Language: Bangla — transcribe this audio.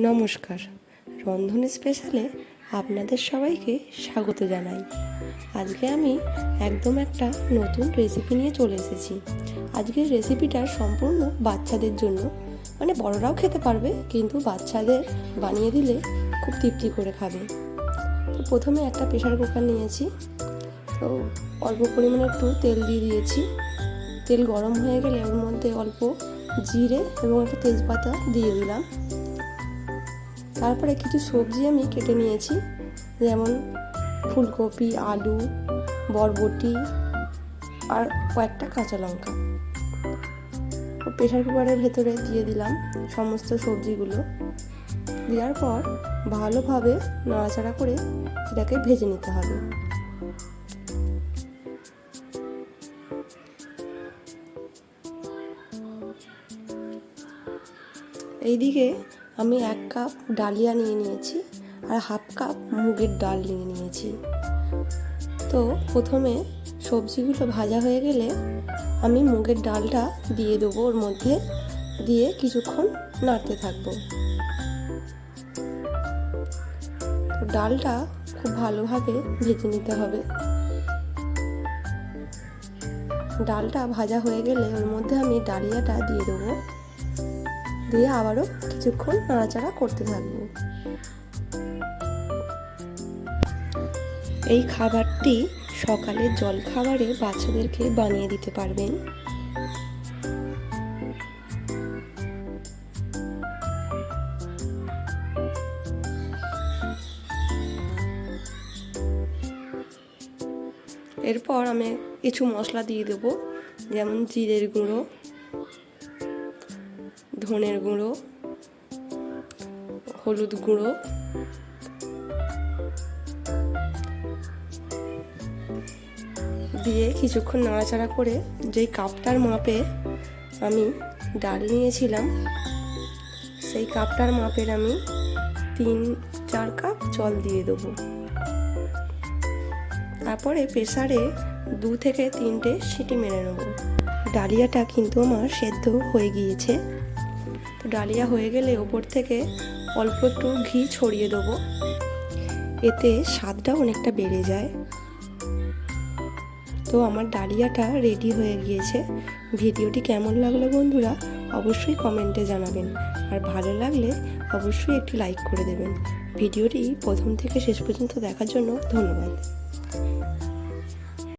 নমস্কার, রন্ধন স্পেশালে আপনাদের সবাইকে স্বাগত জানাই। আজকে আমি একদম একটা নতুন রেসিপি নিয়ে চলে এসেছি। আজকের রেসিপিটা সম্পূর্ণ বাচ্চাদের জন্য, মানে বড়রাও খেতে পারবে, কিন্তু বাচ্চাদের বানিয়ে দিলে খুব তৃপ্তি করে খাবে। তো প্রথমে একটা প্রেসার কুকার নিয়েছি। তো অল্প পরিমাণে একটু তেল দিয়ে দিয়েছি। তেল গরম হয়ে গেলে ওর মধ্যে অল্প জিরে এবং একটা তেজপাতা দিয়ে দিলাম। তারপরে কিছু সবজি আমি কেটে নিয়েছি, যেমন ফুলকপি, আলু, বরবটি আর কয়েকটা কাঁচা লঙ্কা। প্রেসার কুকারের ভেতরে দিয়ে দিলাম সমস্ত সবজিগুলো। দেওয়ার পর ভালোভাবে নাড়াচাড়া করে এটাকে ভেজে নিতে হবে। এইদিকে আমি 1 কাপ ডালিয়া নিয়ে নিয়েছি আর 1/2 কাপ মুগের ডাল নিয়ে নিয়েছি। তো প্রথমে সবজিগুলো ভাজা হয়ে গেলে আমি মুগের ডালটা দিয়ে দেবো ওর মধ্যে, দিয়ে কিছুক্ষণ নাড়তে থাকবো। তো ডালটা খুব ভালোভাবে ভেজে নিতে হবে। ডালটা ভাজা হয়ে গেলে ওর মধ্যে আমি ডালিয়াটা দিয়ে দেবো, দিয়ে আবারও কিছুক্ষণ নাড়াচাড়া করতে থাকবো। এই খাবারটি সকালের জলখাবারে বাচ্চাদেরকে বানিয়ে দিতে পারবেন। এরপর আমি কিছু মশলা দিয়ে দেবো, যেমন জিরের গুঁড়ো, ধনের গুঁড়ো, হলুদ গুঁড়ো, দিয়ে কিছুক্ষণ নাড়াচাড়া করে যেই কাপটার মাপে আমি ডাল নিয়েছিলাম সেই কাপটার মাপের আমি 3-4 কাপ জল দিয়ে দেবো। তারপরে প্রেসারে 2 থেকে 3টে সিটি মেরে নেব। ডালিয়াটা কিন্তু আমার সেদ্ধ হয়ে গিয়েছে। তো ডালিয়া হয়ে গেলে ওপর থেকে অল্প একটু ঘি ছড়িয়ে দেবো, এতে স্বাদটা অনেকটা বেড়ে যায়। তো আমার ডালিয়াটা রেডি হয়ে গিয়েছে। ভিডিওটি কেমন লাগলো বন্ধুরা অবশ্যই কমেন্টে জানাবেন, আর ভালো লাগলে অবশ্যই একটি লাইক করে দেবেন। ভিডিওটি প্রথম থেকে শেষ পর্যন্ত দেখার জন্য ধন্যবাদ।